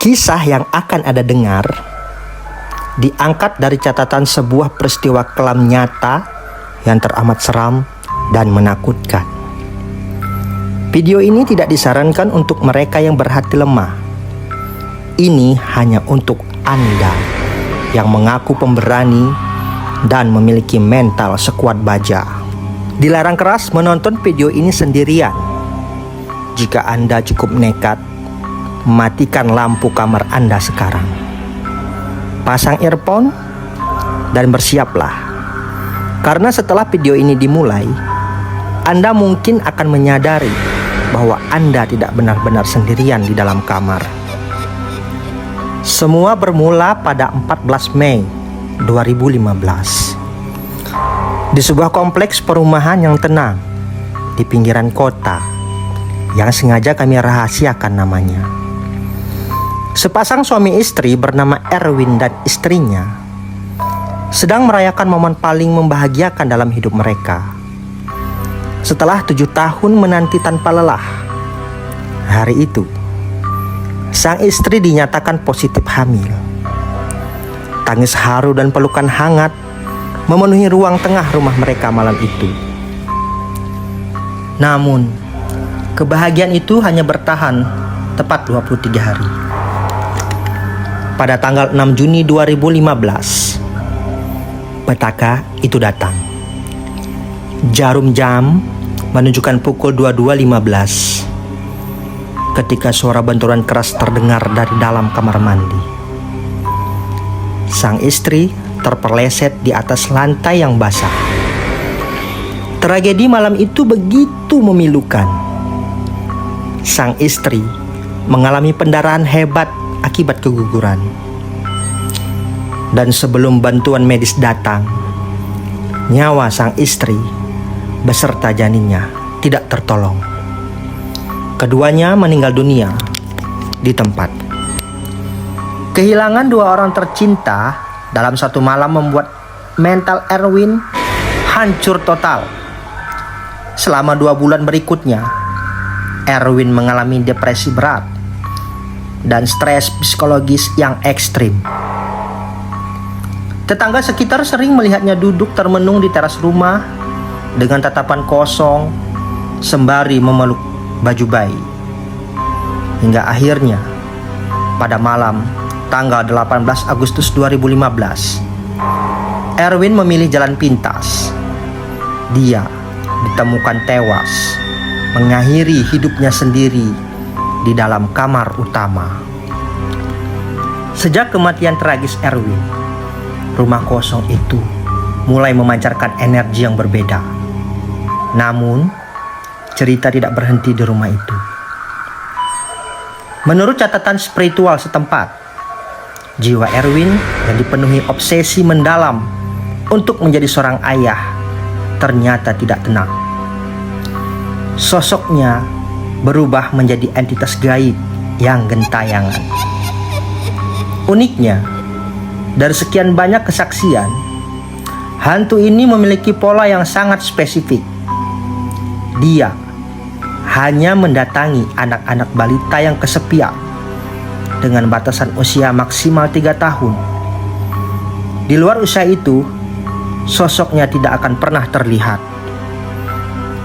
Kisah yang akan Anda dengar diangkat dari catatan sebuah peristiwa kelam nyata yang teramat seram dan menakutkan. Video ini tidak disarankan untuk mereka yang berhati lemah. Ini hanya untuk Anda yang mengaku pemberani dan memiliki mental sekuat baja. Dilarang keras menonton video ini sendirian. Jika Anda cukup nekat, matikan lampu kamar Anda sekarang. Pasang earphone dan bersiaplah. Karena setelah video ini dimulai, Anda mungkin akan menyadari bahwa Anda tidak benar-benar sendirian di dalam kamar. Semua bermula pada 14 Mei 2015 di sebuah kompleks perumahan yang tenang di pinggiran kota yang sengaja kami rahasiakan namanya. Sepasang suami istri bernama Erwin dan istrinya sedang merayakan momen paling membahagiakan dalam hidup mereka. Setelah 7 tahun menanti tanpa lelah, hari itu sang istri dinyatakan positif hamil. Tangis haru dan pelukan hangat memenuhi ruang tengah rumah mereka malam itu. Namun, kebahagiaan itu hanya bertahan tepat 23 hari. Pada tanggal 6 Juni 2015, petaka itu datang. Jarum jam menunjukkan pukul 22.15 ketika suara benturan keras terdengar dari dalam kamar mandi. Sang istri terpeleset di atas lantai yang basah. Tragedi malam itu begitu memilukan. Sang istri mengalami pendarahan hebat akibat keguguran. Dan sebelum bantuan medis datang, nyawa sang istri beserta janinnya tidak tertolong. Keduanya meninggal dunia di tempat. Kehilangan 2 orang tercinta dalam satu malam membuat mental Erwin hancur total. Selama 2 bulan berikutnya, Erwin mengalami depresi berat dan stres psikologis yang ekstrim. Tetangga sekitar sering melihatnya duduk termenung di teras rumah dengan tatapan kosong sembari memeluk baju bayi. Hingga akhirnya pada malam tanggal 18 Agustus 2015, Erwin memilih jalan pintas. Dia ditemukan tewas, mengakhiri hidupnya sendiri di dalam kamar utama. Sejak kematian tragis Erwin, rumah kosong itu mulai memancarkan energi yang berbeda. Namun, cerita tidak berhenti di rumah itu. Menurut catatan spiritual setempat, jiwa Erwin yang dipenuhi obsesi mendalam untuk menjadi seorang ayah ternyata tidak tenang. Sosoknya berubah menjadi entitas gaib yang gentayangan. Uniknya, dari sekian banyak kesaksian, hantu ini memiliki pola yang sangat spesifik. Dia hanya mendatangi anak-anak balita yang kesepian dengan batasan usia maksimal 3 tahun. Di luar usia itu, sosoknya tidak akan pernah terlihat.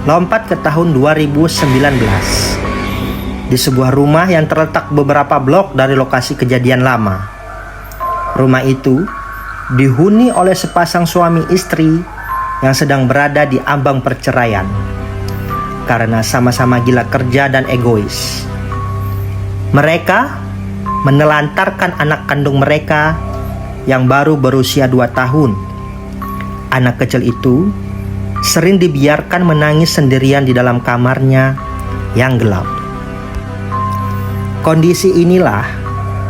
Lompat ke tahun 2019. Di sebuah rumah yang terletak beberapa blok dari lokasi kejadian lama. Rumah itu dihuni oleh sepasang suami istri yang sedang berada di ambang perceraian karena sama-sama gila kerja dan egois. Mereka menelantarkan anak kandung mereka yang baru berusia 2 tahun. Anak kecil itu sering dibiarkan menangis sendirian di dalam kamarnya yang gelap. Kondisi inilah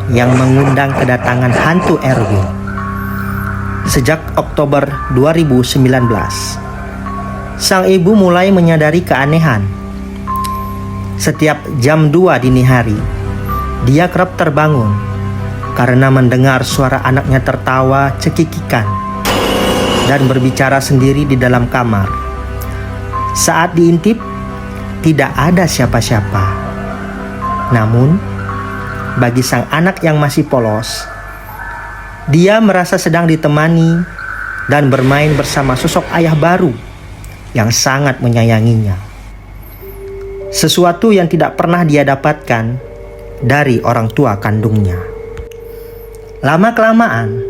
yang mengundang kedatangan hantu Erwin. Sejak Oktober 2019, sang ibu mulai menyadari keanehan. Setiap jam 2 dini hari, dia kerap terbangun karena mendengar suara anaknya tertawa cekikikan dan berbicara sendiri di dalam kamar. Saat diintip, tidak ada siapa-siapa. Namun, Bagi sang anak yang masih polos, dia merasa sedang ditemani dan bermain bersama sosok ayah baru yang sangat menyayanginya. Sesuatu yang tidak pernah dia dapatkan dari orang tua kandungnya. Lama-kelamaan,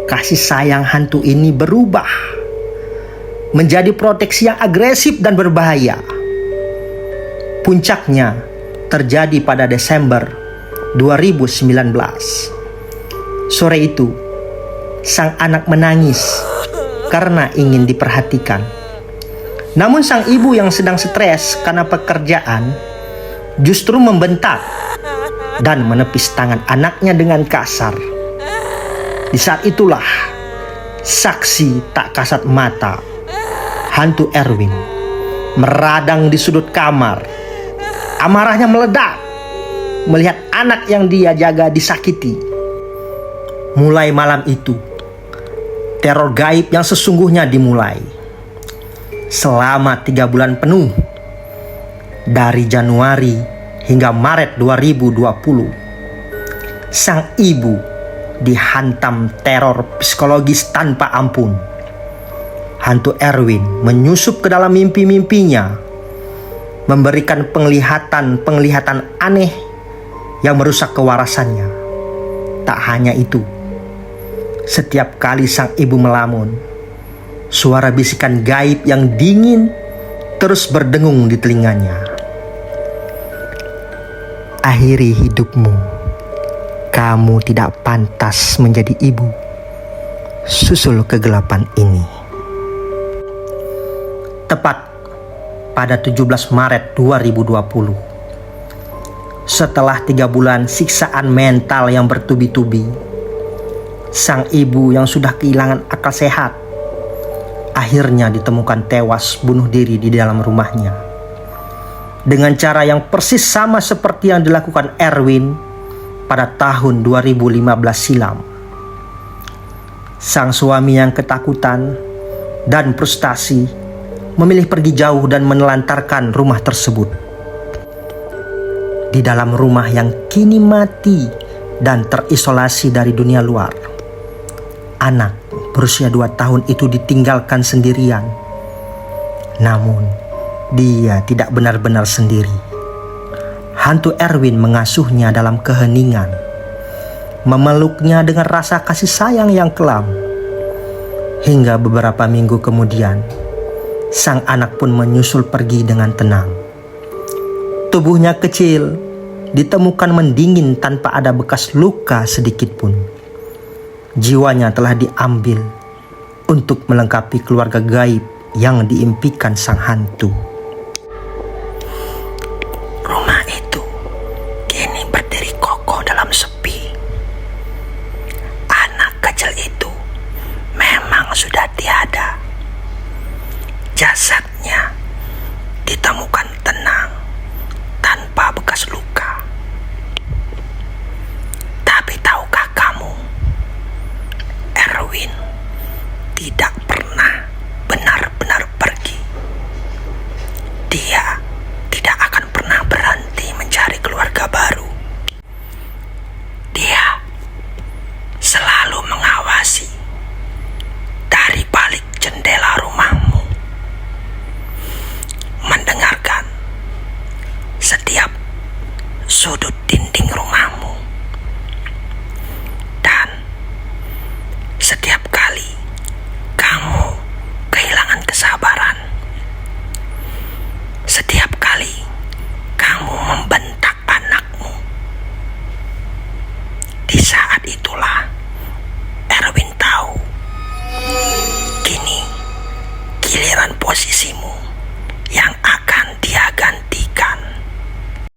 kasih sayang hantu ini berubah menjadi proteksi yang agresif dan berbahaya. Puncaknya terjadi pada Desember 2019. Sore itu, sang anak menangis karena ingin diperhatikan. Namun sang ibu yang sedang stres karena pekerjaan justru membentak dan menepis tangan anaknya dengan kasar. Di saat itulah, saksi tak kasat mata, hantu Erwin meradang di sudut kamar. Amarahnya meledak melihat anak yang dia jaga disakiti. Mulai malam itu, teror gaib yang sesungguhnya dimulai. Selama 3 bulan penuh, dari Januari hingga Maret 2020, sang ibu dihantam teror psikologis tanpa ampun. Hantu Erwin menyusup ke dalam mimpi-mimpinya, memberikan penglihatan aneh yang merusak kewarasannya. Tak hanya itu, setiap kali sang ibu melamun, suara bisikan gaib yang dingin terus berdengung di telinganya. Akhiri hidupmu. Kamu tidak pantas menjadi ibu. Susul kegelapan ini. Tepat pada 17 Maret 2020. Setelah 3 bulan siksaan mental yang bertubi-tubi, sang ibu yang sudah kehilangan akal sehat akhirnya ditemukan tewas bunuh diri di dalam rumahnya. Dengan cara yang persis sama seperti yang dilakukan Erwin pada tahun 2015 silam. Sang suami yang ketakutan dan frustasi memilih pergi jauh dan menelantarkan rumah tersebut. Di dalam rumah yang kini mati dan terisolasi dari dunia luar, anak berusia 2 tahun itu ditinggalkan sendirian. Namun, dia tidak benar-benar sendiri. Hantu Erwin mengasuhnya dalam keheningan, memeluknya dengan rasa kasih sayang yang kelam. Hingga beberapa minggu kemudian, sang anak pun menyusul pergi dengan tenang. Tubuhnya kecil, ditemukan mendingin tanpa ada bekas luka sedikit pun. Jiwanya telah diambil untuk melengkapi keluarga gaib yang diimpikan sang hantu. Rumah itu kini berdiri kokoh dalam sepi. Anak kecil itu memang sudah tiada. Jasadnya ditemukan tenang tanpa bekas luka. Tapi tahukah kamu, Erwin tidak pernah benar-benar pergi. Dia tidak akan pernah berhenti mencari keluarga baru. Dia selalu mengawasi dari balik jendela rumahmu, mendengarkan setiap sudut dinding rumahmu, dan setiap kali kamu kehilangan kesabaran, setiap kali kamu membentak anakmu, di saat itulah Erwin tahu kini giliran posisi